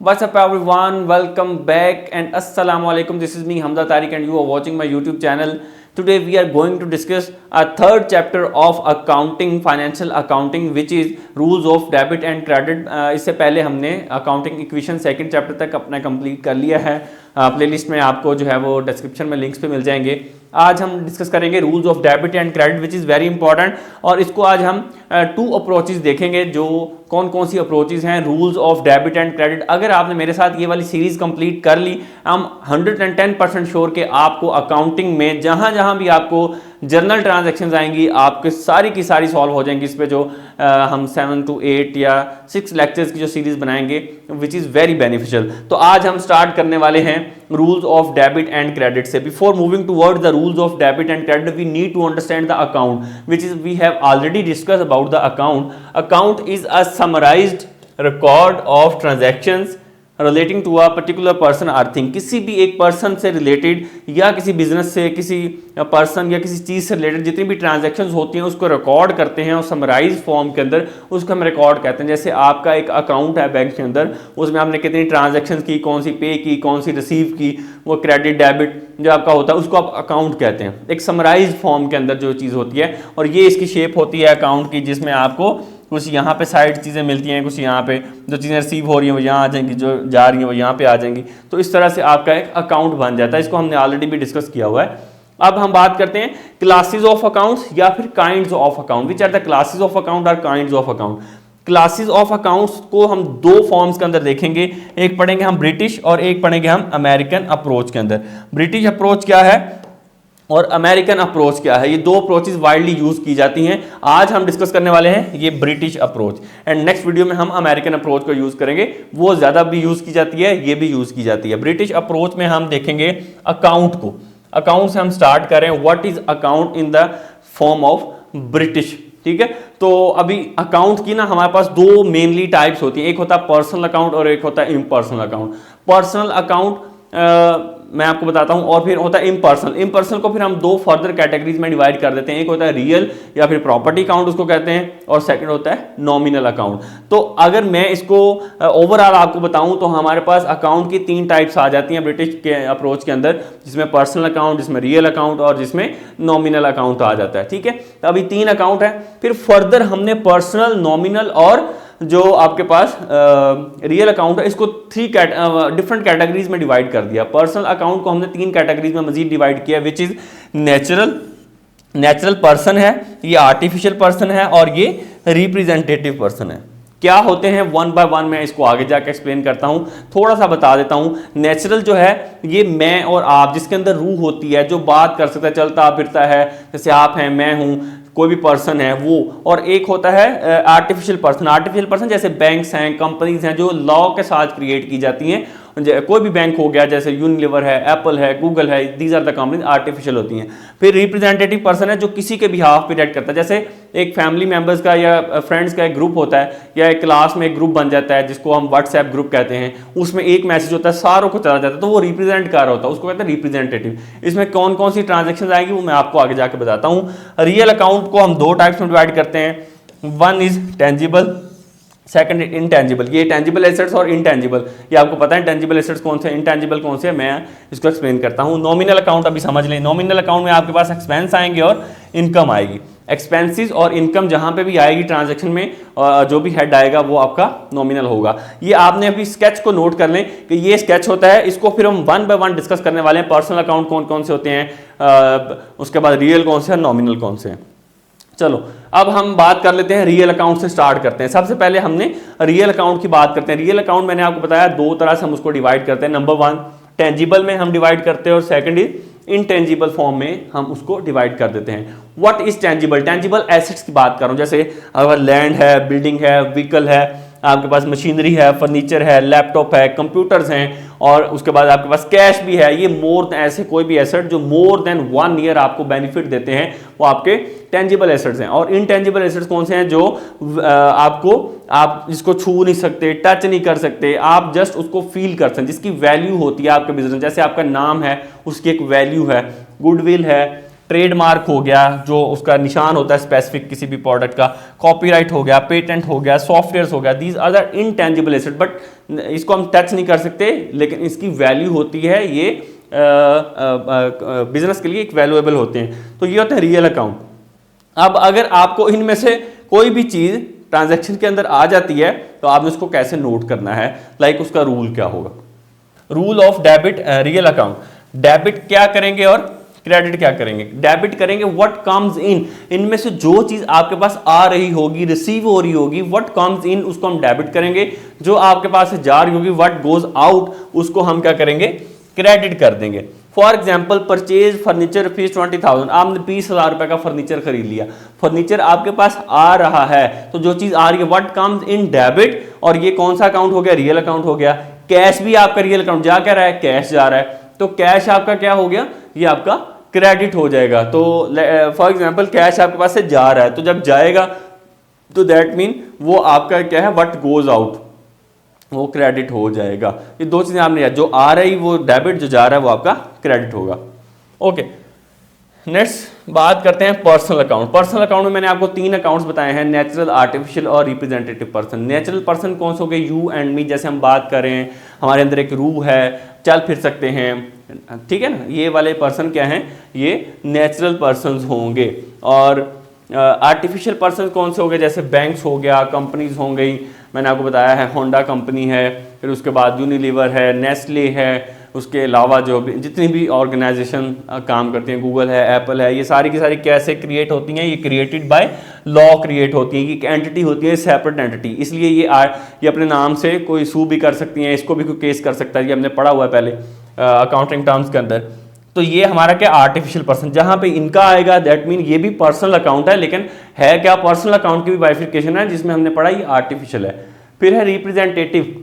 What's up everyone, welcome back and assalamu alaikum. This is me Hamza Tariq and you are watching my YouTube channel. Today we are going to discuss a third chapter of accounting, financial accounting, which is rules of debit and credit. इससे पहले हमने accounting equation second chapter तक अपना complete कर लिया है. Playlist में आपको जो है वो डिस्क्रिप्शन में लिंक्स पे मिल जाएंगे. आज हम डिस्कस करेंगे rules of debit and credit which is very important, और इसको आज हम टू अप्रोचेस देखेंगे. जो कौन कौन सी अप्रोचेस हैं rules of debit and credit. अगर आपने मेरे साथ ये वाली सीरीज कंप्लीट कर ली, हम 110% श्योर के आपको अकाउंटिंग में जहां जहां भी आपको जर्नल ट्रांजैक्शंस आएंगी आपके सारी की सारी सॉल्व हो जाएंगी. इस पे जो हम 7 to 8 या 6 लेक्चर्स की जो सीरीज बनाएंगे विच इज़ वेरी बेनिफिशियल. तो आज हम स्टार्ट करने वाले हैं rules of debit and credit से. Before moving toward the rules of debit and credit we need to understand the account which is we have already discuss about the account. Account is a summarized record of transactions relating to a particular person or thing. किसी भी एक person से related या किसी business से, किसी person या किसी चीज़ से रिलेटेड जितनी भी ट्रांजैक्शंस होती हैं उसको रिकॉर्ड करते हैं और समराइज फॉर्म के अंदर उसको हम रिकॉर्ड कहते हैं. जैसे आपका एक अकाउंट है बैंक के अंदर, उसमें आपने कितनी ट्रांजैक्शंस की, कौन सी पे की, कौन सी रिसीव की, वो क्रेडिट डेबिट जो आपका होता है उसको आप अकाउंट कहते हैं. एक समराइज फॉर्म के अंदर जो चीज़ होती है, और ये इसकी शेप होती है अकाउंट की, जिसमें आपको कुछ यहाँ पे साइड चीज़ें मिलती हैं, कुछ यहाँ पे जो चीज़ें रिसीव हो रही हैं वो यहाँ आ जाएंगी, जो जा रही हैं वो यहाँ पे आ जाएंगी. तो इस तरह से आपका एक अकाउंट बन जाता है. इसको हमने ऑलरेडी भी डिस्कस किया हुआ है. अब हम बात करते हैं क्लासेस ऑफ अकाउंट्स या फिर kinds of account. Which are the classes of account और kinds of account. Classes of accounts को हम दो फॉर्म्स के अंदर देखेंगे. एक पढ़ेंगे हम ब्रिटिश और एक पढ़ेंगे हम अमेरिकन अप्रोच के अंदर. ब्रिटिश अप्रोच क्या है और अमेरिकन अप्रोच क्या है, ये दो अप्रोचेस वाइडली यूज की जाती हैं. आज हम डिस्कस करने वाले हैं ये British approach, and next video में हम अमेरिकन अप्रोच को यूज करेंगे. वो ज्यादा भी यूज की जाती है, ये भी यूज की जाती है. ब्रिटिश अप्रोच में हम देखेंगे अकाउंट को. अकाउंट से हम स्टार्ट करें. What is account in the form of British. ठीक है, तो अभी अकाउंट की ना हमारे पास दो मेनली टाइप्स होती हैं. एक होता है पर्सनल अकाउंट और एक होता है इम्पर्सनल अकाउंट. पर्सनल अकाउंट मैं आपको बताता हूं, और फिर होता है इम्पर्सनल. इम्पर्सनल को फिर हम दो फर्दर कैटेगरीज में डिवाइड कर देते हैं. एक होता है रियल या फिर प्रॉपर्टी अकाउंट उसको कहते हैं, और सेकंड होता है नॉमिनल अकाउंट. तो अगर मैं इसको ओवरऑल आपको बताऊं तो हमारे पास अकाउंट की तीन टाइप्स आ जाती हैं ब्रिटिश के अप्रोच के अंदर, जिसमें पर्सनल अकाउंट, जिसमें रियल अकाउंट और जिसमें नॉमिनल अकाउंट आ जाता है. ठीक है, तो अभी तीन अकाउंट है. फिर फर्दर हमने पर्सनल, नॉमिनल और जो आपके पास रियल अकाउंट है इसको थ्री डिफरेंट कैटेगरीज में डिवाइड कर दिया. पर्सनल अकाउंट को हमने तीन कैटेगरीज में मजीद डिवाइड किया, विच इज नेचुरल पर्सन है, ये आर्टिफिशियल पर्सन है और ये रिप्रेजेंटेटिव पर्सन है. क्या होते हैं वन बाय वन मैं इसको आगे जाकर एक्सप्लेन करता हूं, थोड़ा सा बता देता हूं. नेचुरल जो है ये मैं और आप, जिसके अंदर रूह होती है, जो बात कर सकता है, चलता फिरता है, जैसे आप हैं, मैं हूं, कोई भी पर्सन है वो. और एक होता है आर्टिफिशियल पर्सन. आर्टिफिशियल पर्सन जैसे बैंक्स हैं, कंपनीज हैं जो लॉ के साथ क्रिएट की जाती हैं. कोई भी बैंक हो गया, जैसे यूनिलीवर है, एप्पल है, गूगल है, these are the companies artificial होती हैं. फिर रिप्रेजेंटेटिव पर्सन है जो किसी के बिहाफ पे एक्ट करता है. जैसे एक फैमिली मेंबर्स का या फ्रेंड्स का एक ग्रुप होता है, या एक क्लास में एक ग्रुप बन जाता है जिसको हम व्हाट्सएप ग्रुप कहते हैं. उसमें एक मैसेज होता है, सारों को चला जाता है, तो वो रिप्रेजेंट कर रहा होता है, उसको कहते हैं रिप्रेजेंटेटिव. इसमें कौन कौन सी ट्रांजेक्शन आएगी वो मैं आपको आगे जाके बताता हूँ. रियल अकाउंट को हम दो टाइप्स में डिवाइड करते हैं. One is tangible, second intangible. ये टेंजिबल एसेट्स और इंटेंजिबल, ये आपको पता है टेंजिबल एसेट्स कौन से, इंटेंजिबल कौन से, मैं इसको एक्सप्लेन करता हूँ. नॉमिनल अकाउंट अभी समझ लें. नॉमिनल अकाउंट में आपके पास एक्सपेंस आएंगे और इनकम आएगी. एक्सपेंसेस और इनकम जहां पे भी आएगी ट्रांजैक्शन में, जो भी हेड आएगा वो आपका नॉमिनल होगा. ये आपने अभी स्केच को नोट कर लें कि ये स्केच होता है. इसको फिर हम वन बाय वन डिस्कस करने वाले हैं. पर्सनल अकाउंट कौन कौन से होते हैं, उसके बाद रियल कौन से हैं, नॉमिनल कौन से हैं. चलो अब हम बात कर लेते हैं, रियल अकाउंट से स्टार्ट करते हैं. सबसे पहले हमने रियल अकाउंट की बात करते हैं. रियल अकाउंट मैंने आपको बताया दो तरह से हम उसको डिवाइड करते हैं. नंबर वन टेंजिबल में हम डिवाइड करते हैं और सेकंड इज इनटेंजिबल फॉर्म में हम उसको डिवाइड कर देते हैं. What is tangible. Tangible assets की बात कर रहा हूं, जैसे अगर लैंड है, बिल्डिंग है, व्हीकल है, आपके पास मशीनरी है, फर्नीचर है, लैपटॉप है, कंप्यूटर्स हैं, और उसके बाद आपके पास कैश भी है. ये मोर ऐसे कोई भी एसेट जो मोर देन 1 ईयर आपको बेनिफिट देते हैं वो आपके टेंजिबल एसेट्स हैं. और इनटेंजिबल एसेट्स कौन से हैं, जो आप जिसको छू नहीं सकते, टच नहीं कर सकते, आप जस्ट उसको फील कर सकते, जिसकी वैल्यू होती है आपके बिजनेस. जैसे आपका नाम है, उसकी एक वैल्यू है. गुडविल है, ट्रेडमार्क हो गया जो उसका निशान होता है स्पेसिफिक किसी भी प्रोडक्ट का, कॉपीराइट हो गया, पेटेंट हो गया, सॉफ्टवेयर हो गया, these are the intangible asset, but इसको हम टच नहीं कर सकते, लेकिन इसकी वैल्यू होती है, ये बिजनेस के लिए एक वैल्यूएबल होते हैं। तो ये होता है रियल अकाउंट। अब अगर आपको इनमें से कोई भी चीज ट्रांजैक्शन के अंदर आ जाती है तो आपने उसको कैसे नोट करना है, लाइक उसका रूल क्या होगा। Rule of debit real account, debit क्या करेंगे और क्रेडिट क्या करेंगे। डेबिट करेंगे व्हाट कम्स इन, इनमें से जो चीज आपके पास आ रही होगी, रिसीव हो रही होगी, व्हाट कम्स इन उसको हम डेबिट करेंगे, जो आपके पास से जा रही होगी व्हाट गोज आउट उसको हम क्या करेंगे, क्रेडिट कर देंगे। For example purchase furniture rupees 20,000, आपने 20,000 रुपए का फर्नीचर खरीद लिया, फर्नीचर आपके पास आ रहा है, तो जो चीज आ रही है व्हाट कम्स इन डेबिट, और ये कौन सा अकाउंट हो गया, रियल अकाउंट हो गया। कैश भी आपका रियल अकाउंट जा क्या रहा है, कैश जा रहा है, तो कैश आपका क्या हो गया, ये आपका क्रेडिट हो जाएगा। तो फॉर एग्जाम्पल कैश आपके पास से जा रहा है, तो जब जाएगा तो दैट मीन वो आपका क्या है, व्हाट गोज आउट, वो क्रेडिट हो जाएगा। ये दो चीजें आपने याद, जो आ रही वो डेबिट, जो जा रहा है वो आपका क्रेडिट होगा। ओके, नेक्स्ट बात करते हैं पर्सनल अकाउंट। पर्सनल अकाउंट में मैंने आपको 3 अकाउंट्स बताए हैं, नेचुरल, आर्टिफिशियल और रिप्रेजेंटेटिव पर्सन। नेचुरल पर्सन कौन से हो गए, यू एंड मी, जैसे हम बात कर रहे हैं, हमारे अंदर एक रूह है, चल फिर सकते हैं, ठीक है ना, ये वाले पर्सन क्या हैं, ये नेचुरल पर्सन होंगे। और आर्टिफिशियल पर्सन कौन से हो गए, जैसे बैंक्स हो गया, कंपनीज हो गई, मैंने आपको बताया है होंडा कंपनी है, फिर उसके बाद यूनिलीवर है, नेस्ले है, उसके अलावा जो भी जितनी भी ऑर्गेनाइजेशन काम करती हैं, गूगल है, एप्पल है, ये सारी की सारी कैसे क्रिएट होती हैं, ये क्रिएटेड बाय लॉ क्रिएट होती हैं, ये एंटिटी होती है, सेपरेट एंटिटी, इसलिए ये अपने नाम से कोई सू भी कर सकती हैं, इसको भी कोई केस कर सकता है, ये हमने पढ़ा हुआ है पहले अकाउंटिंग टर्म्स के अंदर। तो ये हमारा क्या आर्टिफिशियल पर्सन, जहां पे इनका आएगा दैट मीन ये भी पर्सनल अकाउंट है, लेकिन है क्या, पर्सनल अकाउंट की भी बाइफिकेशन है जिसमें हमने पढ़ा ये आर्टिफिशियल है। फिर है रिप्रेजेंटेटिव।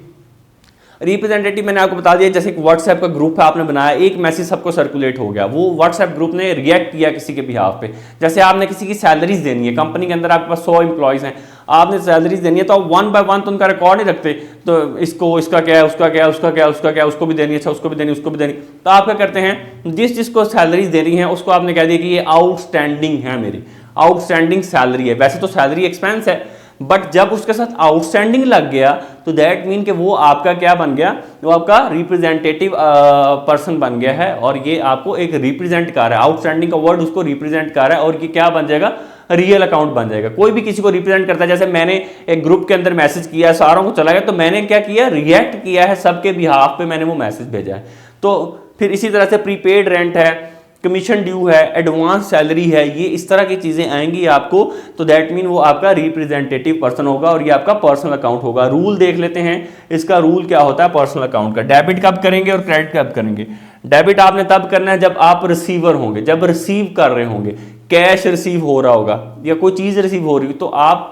रिप्रेजेंटेटिव मैंने आपको बता दिया, जैसे एक व्हाट्सएप का ग्रुप है आपने बनाया, एक मैसेज सबको सर्कुलेट हो गया, वो व्हाट्सएप ग्रुप ने रिएक्ट किया किसी के बिहाफ पे। जैसे आपने किसी की सैलरीज देनी है, कंपनी के अंदर आपके पास 100 एम्प्लॉयज हैं, आपने सैलरीज देनी है, तो आप 1 बाय 1 तो उनका रिकॉर्ड नहीं रखते, तो इसका क्या है, उसका क्या है, उसका क्या है, उसका क्या है, उसको भी देनी है, अच्छा उसको भी देनी, उसको भी देनी। तो आप क्या करते हैं, जिसको सैलरीज देनी है उसको आपने कह दिया कि ये आउटस्टैंडिंग है, मेरी आउटस्टैंडिंग सैलरी है। वैसे तो सैलरी एक्सपेंस है, बट जब उसके साथ आउटस्टैंडिंग लग गया तो दैट मीन कि वो आपका क्या बन गया, वो आपका रिप्रेजेंटेटिव पर्सन बन गया है, और ये आपको एक रिप्रेजेंट कर रहा है, आउटस्टैंडिंग का वर्ड उसको रिप्रेजेंट कर रहा है, और ये क्या बन जाएगा, रियल अकाउंट बन जाएगा। कोई भी किसी को रिप्रेजेंट करता है, जैसे मैंने एक ग्रुप के अंदर मैसेज किया, सारों को चला गया, तो मैंने क्या किया, रिएक्ट किया है सबके बिहाफ पे, मैंने वो मैसेज भेजा है। तो फिर इसी तरह से प्रीपेड रेंट है, कमीशन ड्यू है, एडवांस सैलरी है, ये इस तरह की चीजें आएंगी आपको, तो दैट मीन वो आपका रिप्रेजेंटेटिव पर्सन होगा, और ये आपका पर्सनल अकाउंट होगा। रूल देख लेते हैं, इसका रूल क्या होता है पर्सनल अकाउंट का। डेबिट कब करेंगे और क्रेडिट कब करेंगे। डेबिट आपने तब करना है जब आप रिसीवर होंगे, जब रिसीव कर रहे होंगे, कैश रिसीव हो रहा होगा या कोई चीज रिसीव हो रही हो, तो आप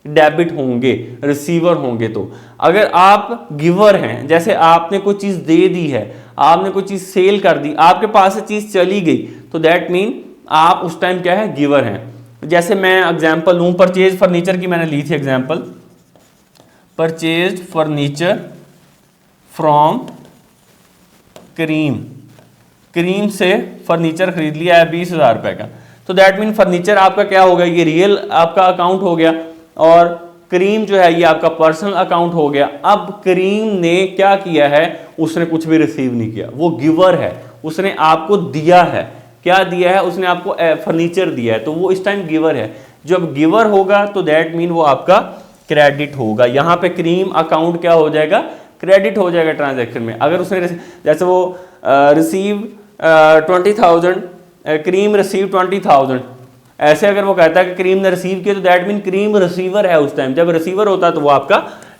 डेबिट होंगे, रिसीवर होंगे। तो अगर आप गिवर हैं, जैसे आपने कोई चीज दे दी है, आपने कोई चीज सेल कर दी, आपके पास से चीज चली गई, तो दैट मीन आप उस टाइम क्या है, गिवर हैं। जैसे मैं एग्जांपल लूं, परचेज फर्नीचर की मैंने ली थी एग्जांपल, परचेज फर्नीचर फ्रॉम करीम, करीम से फर्नीचर खरीद लिया है 20,000 रुपए का, तो दैट मीन फर्नीचर आपका क्या हो गया, ये रियल आपका अकाउंट हो गया, और करीम जो है ये आपका पर्सनल अकाउंट हो गया। अब करीम ने क्या किया है, उसने कुछ भी रिसीव नहीं किया, वो गिवर है, उसने आपको दिया है, क्या दिया है, उसने आपको फर्नीचर दिया है, तो वो इस टाइम गिवर है। जब गिवर होगा तो दैट मीन वो आपका क्रेडिट होगा। यहां पे करीम अकाउंट क्या हो जाएगा, क्रेडिट हो जाएगा ट्रांजैक्शन में। अगर उसने जैसे वो रिसीव 20,000, करीम रिसीव 20,000, ऐसे अगर वो कहता है कि करीम ने रिसीव किया, तो दैट मीन करीम रिसीवर है उस टाइम। जब रिसीवर होता है तो वो आपका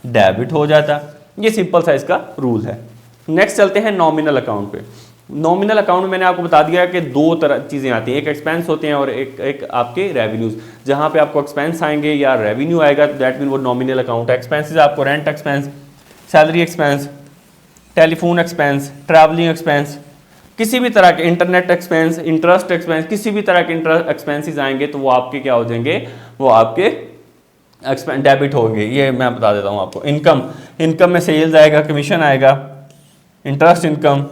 डेबिट हो जाता है। ये सिंपल सा इसका रूल है। नेक्स्ट चलते हैं नॉमिनल अकाउंट पे। नॉमिनल अकाउंट में मैंने आपको बता दिया कि 2 तरह चीज़ें आती हैं, एक एक्सपेंस होते हैं और एक आपके रेवेन्यूज। जहाँ पे आपको एक्सपेंस आएंगे या रेवेन्यू आएगा तो दैट मीन वो नॉमिनल अकाउंट है। एक्सपेंसेस आपको rent expense, salary expense, telephone expense, travelling expense, किसी भी तरह के इंटरनेट एक्सपेंस, इंटरेस्ट एक्सपेंस, किसी भी तरह के एक्सपेंसेस आएंगे तो वो आपके क्या हो जाएंगे, वो आपके डेबिट होंगे। ये मैं बता देता हूँ आपको। इनकम, इनकम में सेल्स आएगा, कमीशन आएगा, interest income,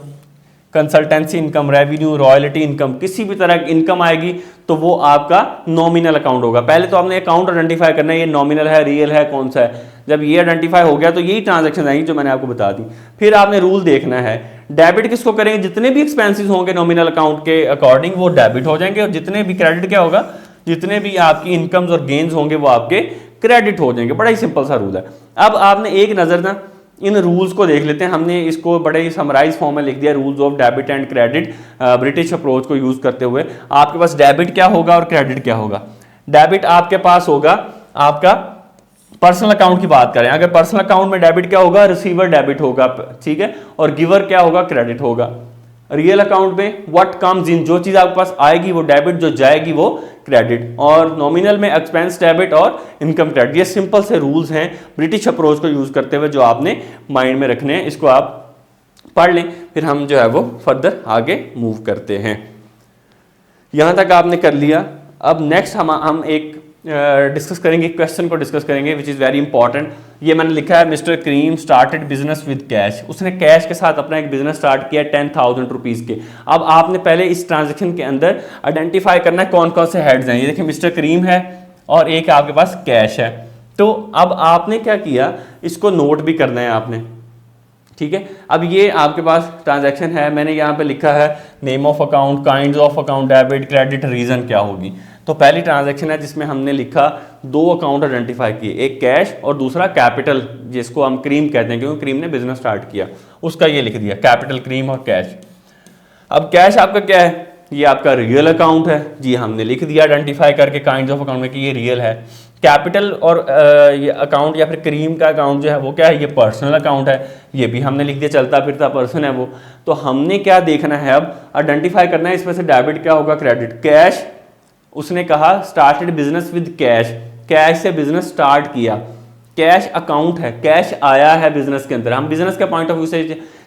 consultancy income, revenue, royalty income, किसी भी तरह की इनकम आएगी तो वो आपका नॉमिनल अकाउंट होगा। पहले तो आपने अकाउंट आइडेंटिफाई करना है, ये नॉमिनल है, रियल है, कौन सा है। जब ये आइडेंटिफाई हो गया तो यही ट्रांजैक्शन आएंगी जो मैंने आपको बता दी। फिर आपने रूल देखना है, डेबिट किसको करेंगे, जितने भी एक्सपेंसेस होंगे नॉमिनल अकाउंट के अकॉर्डिंग वो डेबिट हो जाएंगे, और जितने भी क्रेडिट क्या होगा, जितने भी आपकी इनकम्स और गेन्स होंगे वो आपके क्रेडिट हो जाएंगे। बड़ा ही सिंपल सा रूल है। अब आपने एक नजर ना इन रूल्स को देख लेते हैं। हमने इसको बड़े ही समराइज फॉर्म में लिख दिया, rules of debit and credit British approach को यूज करते हुए। आपके पास डेबिट क्या होगा और क्रेडिट क्या होगा। डेबिट आपके पास होगा आपका पर्सनल अकाउंट की बात करें, अगर पर्सनल अकाउंट में डेबिट क्या होगा, रिसीवर डेबिट होगा, ठीक है, और गिवर क्या होगा, क्रेडिट होगा। रियल अकाउंट में व्हाट कम्स इन, जो चीज आपके पास आएगी वो डेबिट, जो जाएगी वो क्रेडिट। और नॉमिनल में एक्सपेंस डेबिट और इनकम क्रेडिट। ये सिंपल से रूल्स हैं ब्रिटिश अप्रोच को यूज करते हुए जो आपने माइंड में रखने हैं। इसको आप पढ़ लें, फिर हम जो है वो फर्दर आगे मूव करते हैं। यहां तक आपने कर लिया। अब नेक्स्ट हम एक डिस्कस करेंगे, क्वेश्चन को डिस्कस करेंगे विच इज़ वेरी इंपॉर्टेंट। ये मैंने लिखा है, mister Karim started business with cash. उसने कैश के साथ अपना एक बिजनेस स्टार्ट किया 10,000 रुपीज़ के। अब आपने पहले इस ट्रांजेक्शन के अंदर आइडेंटिफाई करना है कौन कौन से हेड्स हैं। ये देखिए मिस्टर करीम है और एक आपके पास कैश है। तो अब आपने क्या किया, इसको नोट भी करना है आपने, ठीक है। अब ये आपके पास ट्रांजैक्शन है, मैंने यहाँ पे लिखा है name of account, kinds of account, debit, credit, reason क्या होगी। तो पहली ट्रांजैक्शन है जिसमें हमने लिखा दो अकाउंट आइडेंटिफाई किए, एक कैश और दूसरा कैपिटल, जिसको हम क्रीम कहते हैं क्योंकि क्रीम ने बिजनेस स्टार्ट किया, उसका ये लिख दिया कैपिटल, क्रीम और कैश। अब कैश आपका क्या है, ये आपका रियल अकाउंट है जी, हमने लिख दिया आइडेंटिफाई करके काइंड्स ऑफ अकाउंट में कि ये रियल है। कैपिटल और ये अकाउंट या फिर क्रीम का अकाउंट जो है वो क्या है, ये पर्सनल अकाउंट है, ये भी हमने लिख दिया, चलता फिरता पर्सन है वो। तो हमने क्या देखना है, अब आइडेंटिफाई करना है इसमें से डेबिट क्या होगा, क्रेडिट। कैश, उसने कहा started business with cash, cash से बिजनेस स्टार्ट किया, कैश अकाउंट है, कैश आया है बिजनेस के अंदर। हम बिजनेस के पॉइंट ऑफ व्यू से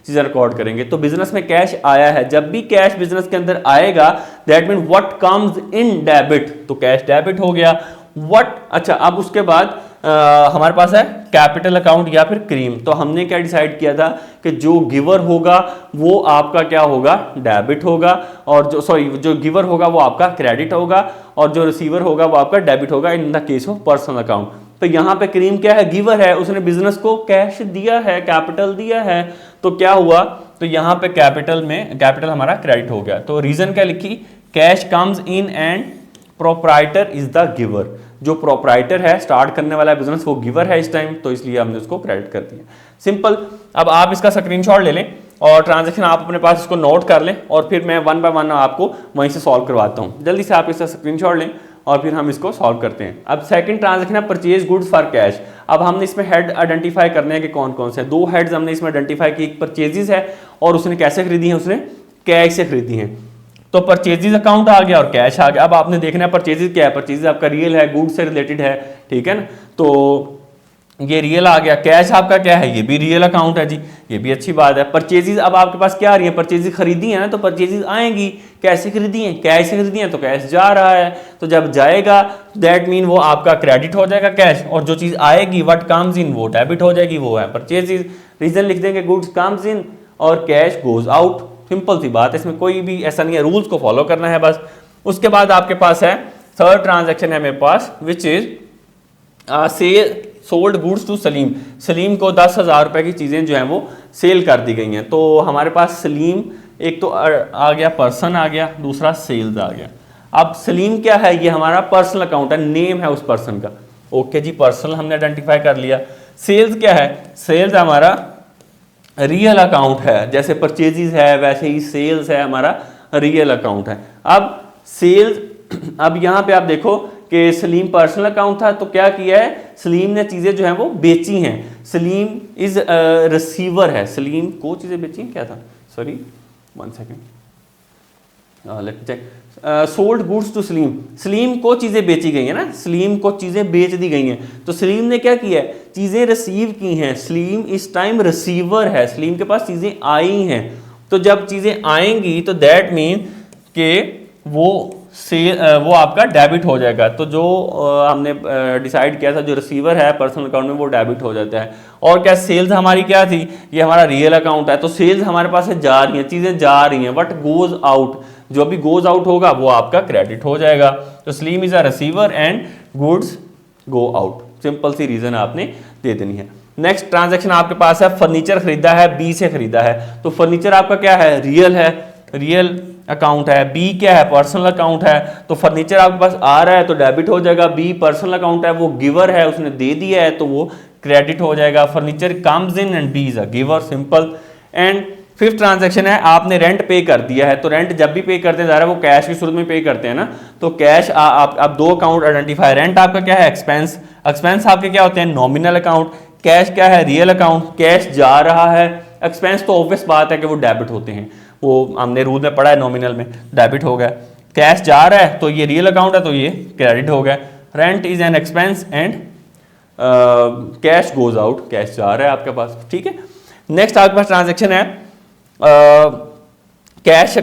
चीजें रिकॉर्ड करेंगे, तो बिजनेस में कैश आया है। जब भी कैश बिजनेस के अंदर आएगा that mean what comes in debit, तो कैश डेबिट हो गया। व्हाट, अच्छा अब उसके बाद हमारे पास है कैपिटल अकाउंट या फिर क्रीम। तो हमने क्या डिसाइड किया था कि जो गिवर होगा वो आपका क्या होगा, डेबिट होगा, और जो गिवर होगा वो आपका क्रेडिट होगा, और जो रिसीवर होगा वो आपका डेबिट होगा in the case of personal account. तो यहाँ पे क्रीम क्या है, गिवर है, उसने बिजनेस को कैश दिया है, कैपिटल दिया है, तो क्या हुआ, तो यहाँ पे कैपिटल हमारा क्रेडिट हो गया। तो रीजन क्या लिखी, cash comes in and proprietor is the giver. जो प्रोप्राइटर है, स्टार्ट करने वाला बिजनेस, वो गिवर है इस टाइम, तो इसलिए हमने उसको क्रेडिट कर दिया। सिंपल। अब आप इसका स्क्रीनशॉट ले लें और ट्रांजैक्शन आप अपने पास इसको नोट कर लें, और फिर मैं वन बाय वन आपको वहीं से सॉल्व करवाता हूँ। जल्दी से आप इसका स्क्रीनशॉट लें और फिर हम इसको सॉल्व करते हैं। अब सेकंड ट्रांजैक्शन है परचेज गुड्स फॉर कैश। अब हमने इसमें हेड आइडेंटिफाई करने हैं कि कौन कौन से, दो हेड्स हमने इसमें आइडेंटिफाई की, एक परचेजेस है और उसने कैसे खरीदी है, उसने कैश से खरीदी है। तो परचेजेस अकाउंट आ गया और कैश आ गया। अब आपने देखना है परचेजेस क्या है, परचेजेस आपका रियल है, गुड्स से रिलेटेड है, ठीक है ना। तो ये रियल आ गया। कैश आपका क्या है, ये भी रियल अकाउंट है जी, ये भी अच्छी बात है। परचेजेस अब आपके पास क्या आ रही है, परचेजेस खरीदी है ना, तो परचेजेस आएंगी, कैसे खरीदी है, कैश से खरीदी है, तो कैश जा रहा है। तो जब जाएगा दैट मीन वो आपका क्रेडिट हो जाएगा कैश, और जो चीज आएगी व्हाट कम्स इन वो डेबिट हो जाएगी, वो है परचेजेस। रीजन लिख देंगे गुड्स कम्स इन और कैश गोज आउट। सिंपल सी बात है, इसमें कोई भी ऐसा नहीं है, रूल्स को फॉलो करना है बस। उसके बाद आपके पास है थर्ड ट्रांजैक्शन है मेरे पास which is sale sold goods to Salim. Salim को 10,000 रुपए की चीजें जो हैं वो सेल कर दी गई हैं। तो हमारे पास सलीम एक तो आ गया, पर्सन आ गया, दूसरा सेल्स आ गया। अब सलीम क्या है, ये हमारा पर्सनल अकाउंट है, नेम है उस पर्सन का। ओके जी, पर्सनल हमने आइडेंटिफाई कर लिया। सेल्स क्या है, सेल्स हमारा रियल अकाउंट है, जैसे परचेजेस है वैसे ही सेल्स है हमारा रियल अकाउंट है। अब सेल्स, अब यहाँ पे आप देखो कि सलीम पर्सनल अकाउंट था, तो क्या किया है, सलीम ने चीजें जो है वो बेची हैं। सलीम इज रिसीवर है, सलीम को चीजें बेची हैं, क्या था, sorry one second, let me check. Sold goods to Salim, Salim को चीजें बेची गई है ना, सलीम को चीजें बेच दी गई हैं। तो सलीम ने क्या किया है, चीजें रिसीव की हैं। सलीम इस टाइम रिसीवर है, सलीम के पास चीजें आई हैं। तो जब चीजें आएंगी तो दैट मीन कि वो वो आपका डेबिट हो जाएगा। तो जो हमने डिसाइड किया था, जो रिसीवर है पर्सनल अकाउंट में, वो डेबिट हो जाता है। और क्या सेल्स हमारी क्या थी, ये हमारा रियल अकाउंट है, तो सेल्स हमारे पास से जा रही हैं, चीज़ें जा रही हैं, बट गोज आउट, जो भी गोज आउट होगा वो आपका क्रेडिट हो जाएगा। तो Salim is a receiver and goods go out, simple सी रीजन आपने दे देनी है। नेक्स्ट ट्रांजैक्शन आपके पास है, फर्नीचर खरीदा है, बी से खरीदा है, तो फर्नीचर आपका क्या है, रियल है, रियल अकाउंट है। बी क्या है, पर्सनल अकाउंट है, तो फर्नीचर आपके पास आ रहा है तो डेबिट हो जाएगा। बी पर्सनल अकाउंट है, वो गिवर है, उसने दे दिया है तो वो क्रेडिट हो जाएगा। Furniture comes in and B is a giver, simple. And fifth transaction है, आपने रेंट पे कर दिया है, तो रेंट जब भी पे करते हैं ज़रा वो कैश की सूरत में पे करते हैं ना, तो कैश आप दो अकाउंट आइडेंटिफाई, रेंट आपका क्या है, एक्सपेंस, एक्सपेंस आपके क्या होते हैं, नॉमिनल अकाउंट, कैश क्या है, रियल अकाउंट, कैश जा रहा है, एक्सपेंस तो ऑब्वियस बात है कि वो डेबिट होते हैं, वो हमने रूल में पढ़ा है, नॉमिनल में डेबिट हो गया। कैश जा रहा है तो ये रियल अकाउंट है तो ये क्रेडिट हो गया। Rent is an expense and cash goes out, cash जा रहा है आपके पास, ठीक है। नेक्स्ट आपके पास ट्रांजेक्शन है कैश,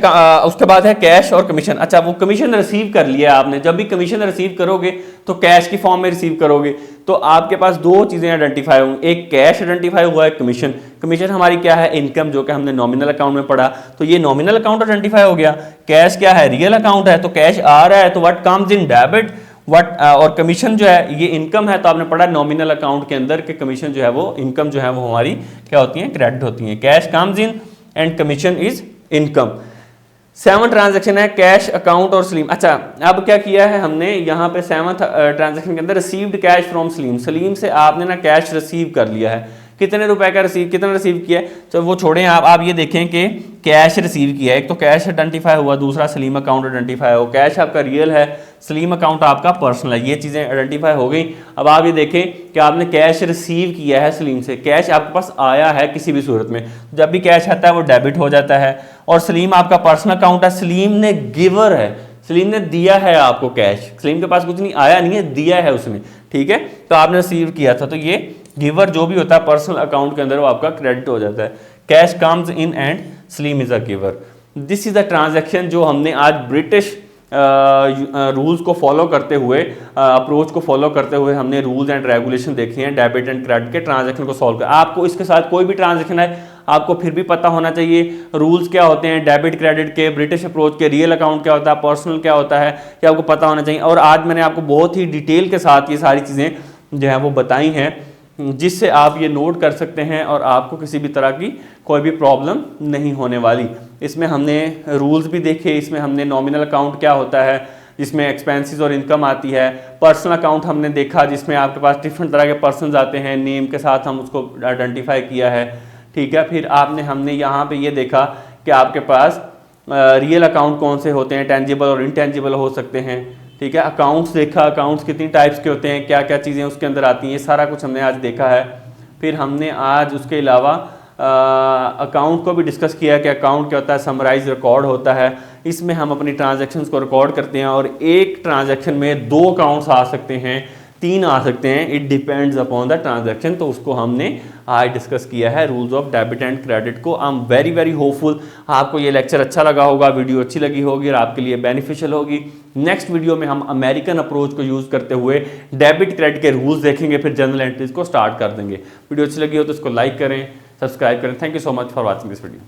उसके बाद है कैश और कमीशन। अच्छा, वो कमीशन रिसीव कर लिया आपने, जब भी कमीशन रिसीव करोगे तो कैश की फॉर्म में रिसीव करोगे, तो आपके पास दो चीज़ें आइडेंटिफाई होंगी, एक कैश आइडेंटिफाई हुआ है, कमीशन। कमीशन हमारी क्या है, इनकम, जो कि हमने नॉमिनल अकाउंट में पढ़ा, तो ये नॉमिनल अकाउंट आइडेंटिफाई हो गया। कैश क्या है, रियल अकाउंट है, तो कैश आ रहा है तो व्हाट कम्स इन डेबिट, और कमीशन जो है ये इनकम है, तो आपने पढ़ा नॉमिनल अकाउंट के अंदर कि कमीशन जो है वो इनकम जो है वो हमारी क्या होती है, क्रेडिट होती है। Cash comes in and commission is income. 7 transaction है कैश अकाउंट और सलीम। अच्छा, अब क्या किया है हमने यहाँ पे 7th ट्रांजैक्शन के अंदर, received cash from Salim, Salim से आपने ना कैश रिसीव कर लिया है। कितने रुपए का कितना रिसीव किया है, तो वो छोड़ें, आप ये देखें कि कैश रिसीव किया है, एक तो कैश आइडेंटिफाई हुआ, दूसरा सलीम अकाउंट आइडेंटिफाई हो। कैश आपका रियल है, सलीम अकाउंट आपका पर्सनल है, ये चीज़ें आइडेंटिफाई हो गई। अब आप ये देखें कि आपने कैश रिसीव किया है सलीम से, कैश आपके पास आया है किसी भी सूरत में, जब भी कैश आता है वो डेबिट हो जाता है। और सलीम आपका पर्सनल अकाउंट है, सलीम ने गिवर है, सलीम ने दिया है आपको कैश, सलीम के पास कुछ नहीं आया नहीं है, दिया है उसने, ठीक है, तो आपने रिसीव किया था, तो ये गिवर जो भी होता है पर्सनल अकाउंट के अंदर वो आपका क्रेडिट हो जाता है। Cash comes in and Salim is a giver. This is the transaction जो हमने आज ब्रिटिश रूल्स को फॉलो करते हुए, अप्रोच को फॉलो करते हुए हमने रूल्स एंड रेगुलेशन देखे हैं डेबिट एंड क्रेडिट के ट्रांजैक्शन को सॉल्व कर। आपको इसके साथ कोई भी ट्रांजैक्शन है आपको फिर भी पता होना चाहिए रूल्स क्या होते हैं डेबिट क्रेडिट के, ब्रिटिश अप्रोच के, रियल अकाउंट क्या होता है, पर्सनल क्या होता है, ये आपको पता होना चाहिए। और आज मैंने आपको बहुत ही डिटेल के साथ ये सारी चीज़ें जो है वो बताई हैं, जिससे आप ये नोट कर सकते हैं और आपको किसी भी तरह की कोई भी प्रॉब्लम नहीं होने वाली। इसमें हमने रूल्स भी देखे, इसमें हमने नॉमिनल अकाउंट क्या होता है जिसमें एक्सपेंसेस और इनकम आती है, पर्सनल अकाउंट हमने देखा जिसमें आपके पास डिफरेंट तरह के पर्सन्स आते हैं, नेम के साथ हम उसको आइडेंटिफाई किया है, ठीक है। फिर हमने यहाँ पे ये देखा कि आपके पास रियल अकाउंट कौन से होते हैं, टेंजिबल और इनटेंजिबल हो सकते हैं, ठीक है। अकाउंट्स देखा, अकाउंट्स कितनी टाइप्स के होते हैं, क्या क्या चीज़ें उसके अंदर आती हैं, सारा कुछ हमने आज देखा है। फिर हमने आज उसके अलावा अकाउंट को भी डिस्कस किया कि अकाउंट क्या होता है, समराइज रिकॉर्ड होता है, इसमें हम अपनी ट्रांजैक्शंस को रिकॉर्ड करते हैं और एक ट्रांजैक्शन में 2 अकाउंट्स आ सकते हैं, 3 आ सकते हैं, it depends upon the transaction. तो उसको हमने आज डिस्कस किया है rules of debit and credit को। I am very very hopeful आपको ये लेक्चर अच्छा लगा होगा, वीडियो अच्छी लगी होगी और आपके लिए बेनिफिशियल होगी। नेक्स्ट वीडियो में हम अमेरिकन अप्रोच को यूज़ करते हुए डेबिट क्रेडिट के रूल्स देखेंगे, फिर जनरल एंट्रीज को स्टार्ट कर देंगे। वीडियो अच्छी लगी हो तो इसको लाइक करें, सब्सक्राइब करें। Thank you so much for watching this video.